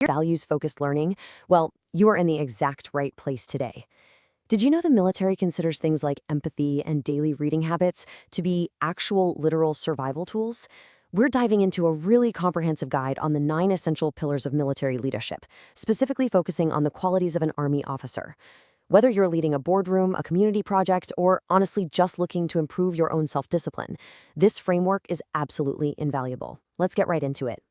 Values-focused learning, well, you are in the exact right place today. Did you know the military considers things like empathy and daily reading habits to be actual literal survival tools? We're diving into a really comprehensive guide on the 9 essential pillars of military leadership, specifically focusing on the qualities of an Army officer. Whether you're leading a boardroom, a community project, or honestly just looking to improve your own self-discipline, this framework is absolutely invaluable. Let's get right into it.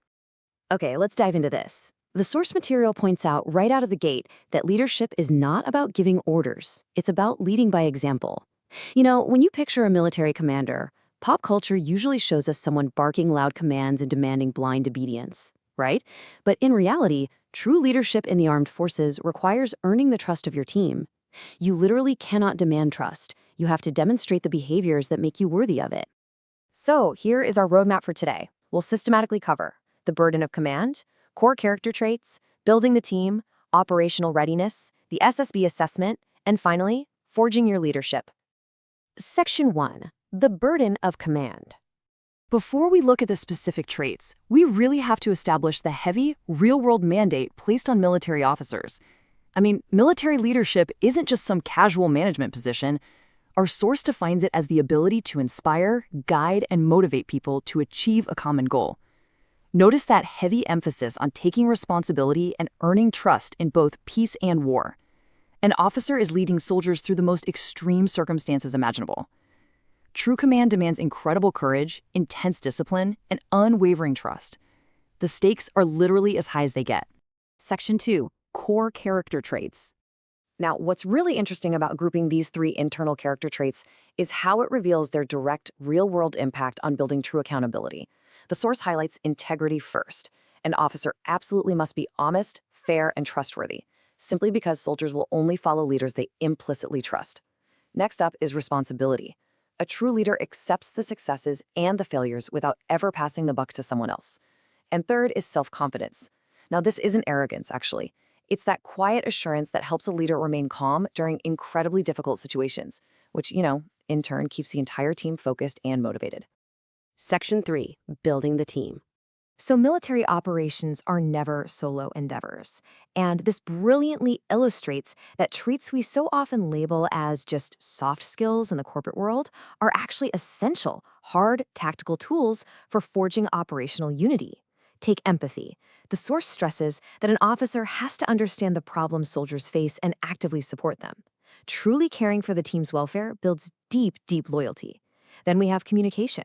Okay, let's dive into this. The source material points out right out of the gate that leadership is not about giving orders. It's about leading by example. You know, when you picture a military commander, pop culture usually shows us someone barking loud commands and demanding blind obedience, right? But in reality, true leadership in the armed forces requires earning the trust of your team. You literally cannot demand trust. You have to demonstrate the behaviors that make you worthy of it. So here is our roadmap for today. We'll systematically cover the burden of command, core character traits, building the team, operational readiness, the SSB assessment, and finally, forging your leadership. Section 1. The burden of command. Before we look at the specific traits, we really have to establish the heavy, real-world mandate placed on military officers. I mean, military leadership isn't just some casual management position. Our source defines it as the ability to inspire, guide, and motivate people to achieve a common goal. Notice that heavy emphasis on taking responsibility and earning trust in both peace and war. An officer is leading soldiers through the most extreme circumstances imaginable. True command demands incredible courage, intense discipline, and unwavering trust. The stakes are literally as high as they get. Section 2. Core character traits. Now, what's really interesting about grouping these 3 internal character traits is how it reveals their direct, real-world impact on building true accountability. The source highlights integrity first. An officer absolutely must be honest, fair, and trustworthy, simply because soldiers will only follow leaders they implicitly trust. Next up is responsibility. A true leader accepts the successes and the failures without ever passing the buck to someone else. And third is self-confidence. Now, this isn't arrogance, actually. It's that quiet assurance that helps a leader remain calm during incredibly difficult situations, which, in turn keeps the entire team focused and motivated. Section 3. Building the team. So military operations are never solo endeavors, and this brilliantly illustrates that traits we so often label as just soft skills in the corporate world are actually essential, hard, tactical tools for forging operational unity. Take empathy. The source stresses that an officer has to understand the problems soldiers face and actively support them. Truly caring for the team's welfare builds deep, deep loyalty. Then we have communication.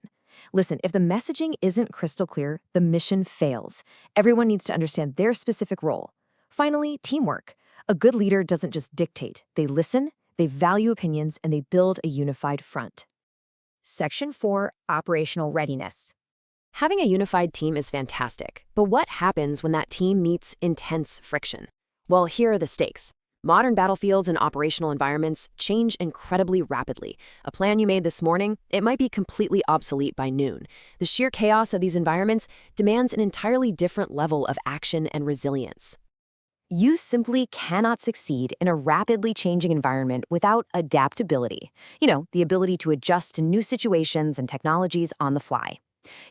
Listen, if the messaging isn't crystal clear, the mission fails. Everyone needs to understand their specific role. Finally, teamwork. A good leader doesn't just dictate. They listen, they value opinions, and they build a unified front. Section 4. Operational readiness. Having a unified team is fantastic, but what happens when that team meets intense friction? Well, here are the stakes. Modern battlefields and operational environments change incredibly rapidly. A plan you made this morning, it might be completely obsolete by noon. The sheer chaos of these environments demands an entirely different level of action and resilience. You simply cannot succeed in a rapidly changing environment without adaptability. The ability to adjust to new situations and technologies on the fly.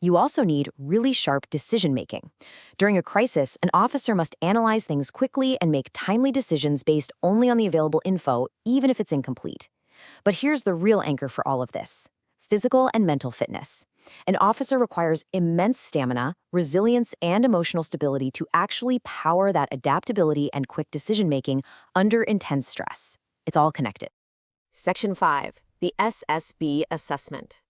You also need really sharp decision-making. During a crisis, an officer must analyze things quickly and make timely decisions based only on the available info, even if it's incomplete. But here's the real anchor for all of this: physical and mental fitness. An officer requires immense stamina, resilience, and emotional stability to actually power that adaptability and quick decision-making under intense stress. It's all connected. Section 5. The SSB assessment.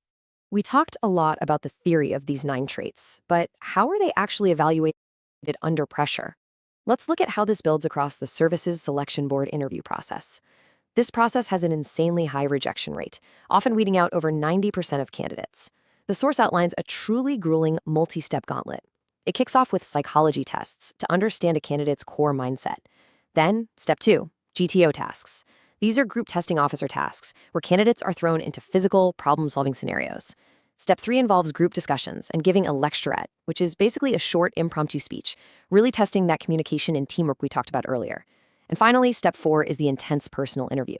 We talked a lot about the theory of these 9 traits, but how are they actually evaluated under pressure? Let's look at how this builds across the Services Selection Board interview process. This process has an insanely high rejection rate, often weeding out over 90% of candidates. The source outlines a truly grueling multi-step gauntlet. It kicks off with psychology tests to understand a candidate's core mindset. Then, step 2, GTO tasks. These are group testing officer tasks, where candidates are thrown into physical, problem-solving scenarios. Step 3 involves group discussions and giving a lecturette, which is basically a short, impromptu speech, really testing that communication and teamwork we talked about earlier. And finally, step 4 is the intense personal interview.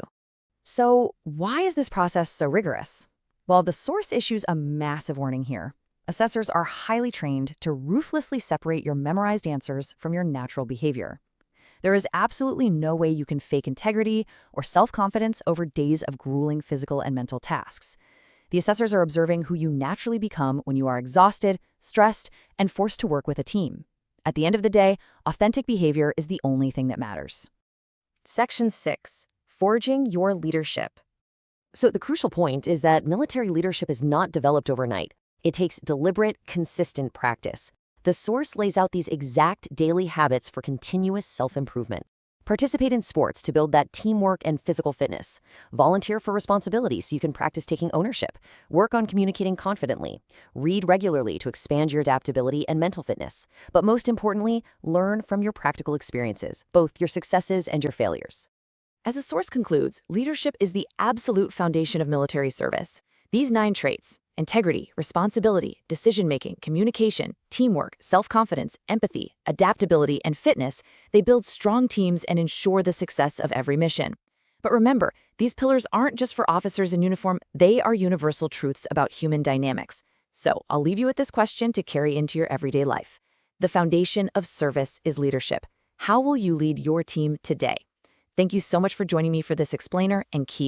So, why is this process so rigorous? Well, the source issues a massive warning here. Assessors are highly trained to ruthlessly separate your memorized answers from your natural behavior. There is absolutely no way you can fake integrity or self-confidence over days of grueling physical and mental tasks. The assessors are observing who you naturally become when you are exhausted, stressed, and forced to work with a team. At the end of the day, authentic behavior is the only thing that matters. Section 6. Forging your leadership. So the crucial point is that military leadership is not developed overnight. It takes deliberate, consistent practice. The source lays out these exact daily habits for continuous self-improvement. Participate in sports to build that teamwork and physical fitness. Volunteer for responsibility so you can practice taking ownership. Work on communicating confidently. Read regularly to expand your adaptability and mental fitness. But most importantly, learn from your practical experiences, both your successes and your failures. As the source concludes, leadership is the absolute foundation of military service. These 9 traits, integrity, responsibility, decision-making, communication, teamwork, self-confidence, empathy, adaptability, and fitness, they build strong teams and ensure the success of every mission. But remember, these pillars aren't just for officers in uniform, they are universal truths about human dynamics. So I'll leave you with this question to carry into your everyday life. The foundation of service is leadership. How will you lead your team today? Thank you so much for joining me for this explainer, and keep